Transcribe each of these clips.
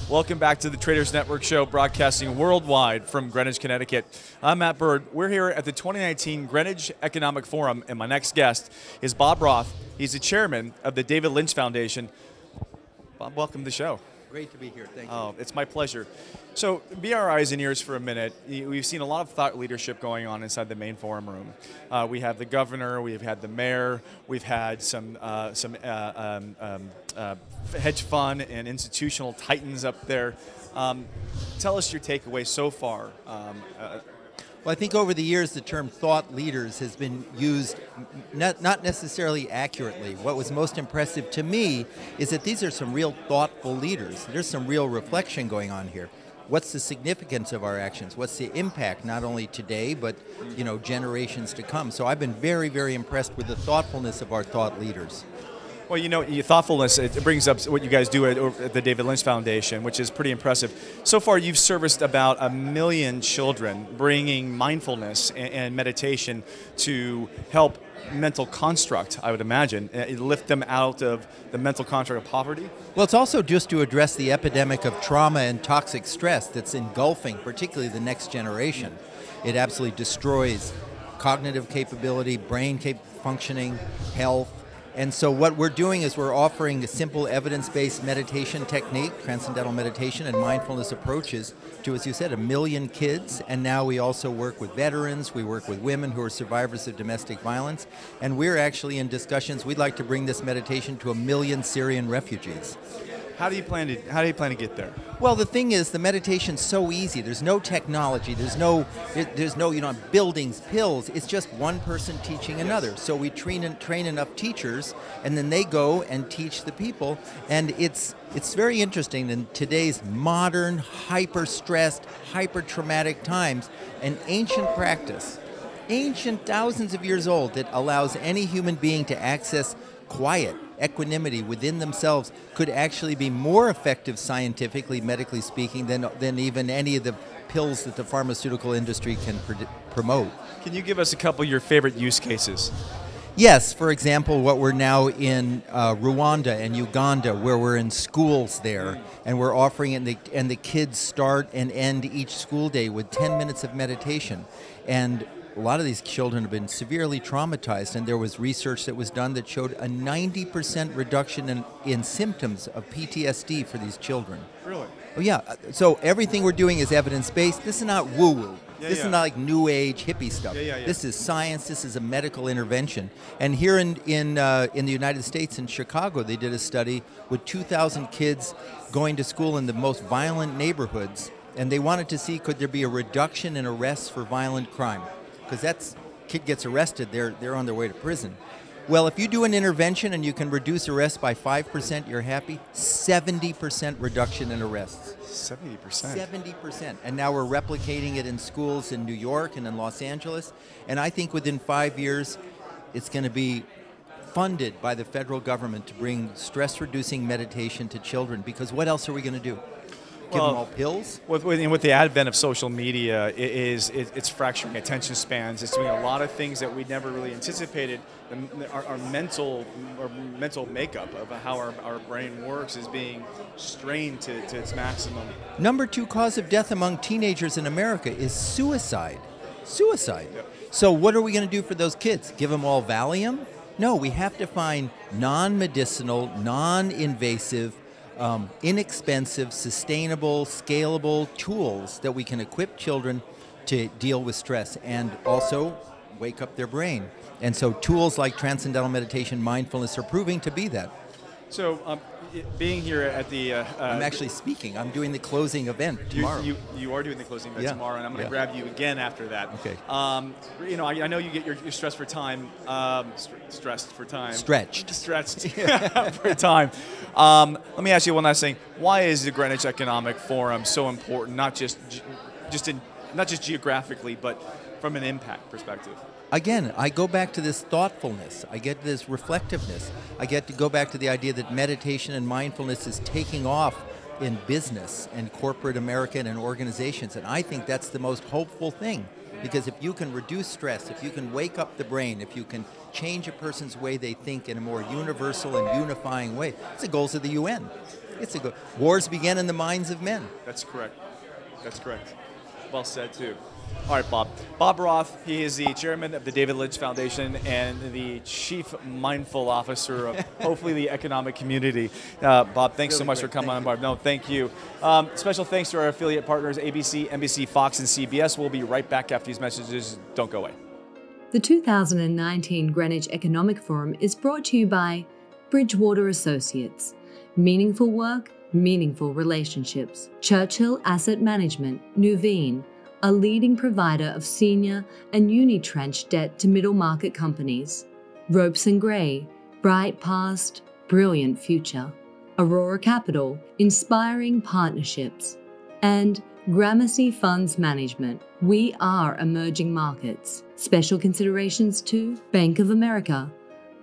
Welcome back to the Traders Network Show, broadcasting worldwide from Greenwich, Connecticut. I'm Matt Bird. We're here at the 2019 Greenwich Economic Forum, and my next guest is Bob Roth. He's the chairman of the David Lynch Foundation. Bob, welcome to the show. Great to be here, thank you. Oh, it's my pleasure. So, be our eyes and ears for a minute. We've seen a lot of thought leadership going on inside the main forum room. We have the governor, we've had the mayor, we've had some hedge fund and institutional titans up there. Tell us your takeaway so far. Well, I think over the years the term thought leaders has been used not necessarily accurately. What was most impressive to me is that these are some real thoughtful leaders. There's some real reflection going on here. What's the significance of our actions? What's the impact, not only today, but generations to come? So I've been very, very impressed with the thoughtfulness of our thought leaders. Well, your thoughtfulness, it brings up what you guys do at the David Lynch Foundation, which is pretty impressive. So far, you've serviced about 1 million children, bringing mindfulness and meditation to help mental construct, I would imagine, lift them out of the mental construct of poverty. Well, it's also just to address the epidemic of trauma and toxic stress that's engulfing, particularly the next generation. It absolutely destroys cognitive capability, brain functioning, health. And so what we're doing is we're offering a simple evidence-based meditation technique, transcendental meditation and mindfulness approaches to, as you said, 1 million kids. And now we also work with veterans, we work with women who are survivors of domestic violence. And we're actually in discussions, we'd like to bring this meditation to 1 million Syrian refugees. How do you plan to get there? Well, the thing is, the meditation's so easy. There's no technology. There's no buildings, pills. It's just one person teaching another. So we train enough teachers, and then they go and teach the people. And it's very interesting in today's modern, hyper-stressed, hyper-traumatic times, an ancient practice, ancient, thousands of years old, that allows any human being to access quiet, equanimity within themselves, could actually be more effective scientifically, medically speaking, than even any of the pills that the pharmaceutical industry can promote. Can you give us a couple of your favorite use cases? Yes, for example, what we're now in Rwanda and Uganda, where we're in schools there, and we're offering it, and the kids start and end each school day with 10 minutes of meditation. And a lot of these children have been severely traumatized, and there was research that was done that showed a 90% reduction in symptoms of PTSD for these children. Really? Oh, yeah. So everything we're doing is evidence-based. This is not woo-woo. This is not like new age hippie stuff. This is science. This is a medical intervention. And here in the United States, in Chicago, they did a study with 2,000 kids going to school in the most violent neighborhoods, and they wanted to see, could there be a reduction in arrests for violent crime? Because kid gets arrested, they're on their way to prison. Well, if you do an intervention and you can reduce arrests by 5%, you're happy. 70% reduction in arrests. 70%? 70%. And now we're replicating it in schools in New York and in Los Angeles. And I think within 5 years, it's going to be funded by the federal government to bring stress-reducing meditation to children. Because what else are we going to do? Give them all pills? With the advent of social media, it's fracturing attention spans. It's doing a lot of things that we never really anticipated. Our mental makeup of how our brain works is being strained to its maximum. Number 2 cause of death among teenagers in America is suicide. Suicide. Yep. So what are we going to do for those kids? Give them all Valium? No, we have to find non-medicinal, non-invasive, inexpensive, sustainable, scalable tools that we can equip children to deal with stress and also wake up their brain. And so tools like transcendental meditation, mindfulness are proving to be that. So being here at the... I'm actually speaking. I'm doing the closing event tomorrow. You are doing the closing event tomorrow, and I'm going to grab you again after that. Okay. I know you get your stressed for time. Stressed for time. Stretched. Stretched for time. Let me ask you one last thing. Why is the Greenwich Economic Forum so important? Not just geographically, but from an impact perspective. Again, I go back to this thoughtfulness. I get this reflectiveness. I get to go back to the idea that meditation and mindfulness is taking off in business and corporate America and in organizations. And I think that's the most hopeful thing. Because if you can reduce stress, if you can wake up the brain, if you can change a person's way they think in a more universal and unifying way, it's the goals of the UN. It's a good. Wars began in the minds of men. That's correct. That's correct. Well said, too. All right, Bob. Bob Roth, he is the chairman of the David Lynch Foundation and the chief mindful officer of hopefully the economic community. Bob, thanks so much for coming on board. No, thank you. Special thanks to our affiliate partners, ABC, NBC, Fox, and CBS. We'll be right back after these messages. Don't go away. The 2019 Greenwich Economic Forum is brought to you by Bridgewater Associates. Meaningful work, meaningful relationships. Churchill Asset Management, Nuveen, a leading provider of senior and unitranche debt to middle market companies. Ropes & Gray, bright past, brilliant future. Aurora Capital, inspiring partnerships. And Gramercy Funds Management, we are emerging markets. Special considerations to Bank of America,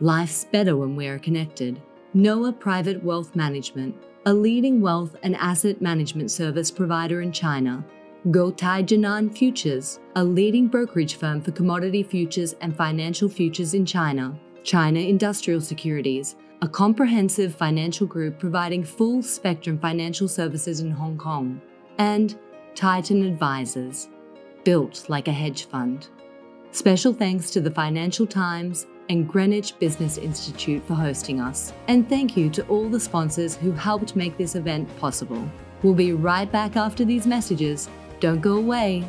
life's better when we're connected. Noah Private Wealth Management, a leading wealth and asset management service provider in China. Guotai Jinan Futures, a leading brokerage firm for commodity futures and financial futures in China. China Industrial Securities, a comprehensive financial group providing full-spectrum financial services in Hong Kong. And Titan Advisors, built like a hedge fund. Special thanks to the Financial Times and Greenwich Business Institute for hosting us. And thank you to all the sponsors who helped make this event possible. We'll be right back after these messages. Don't go away.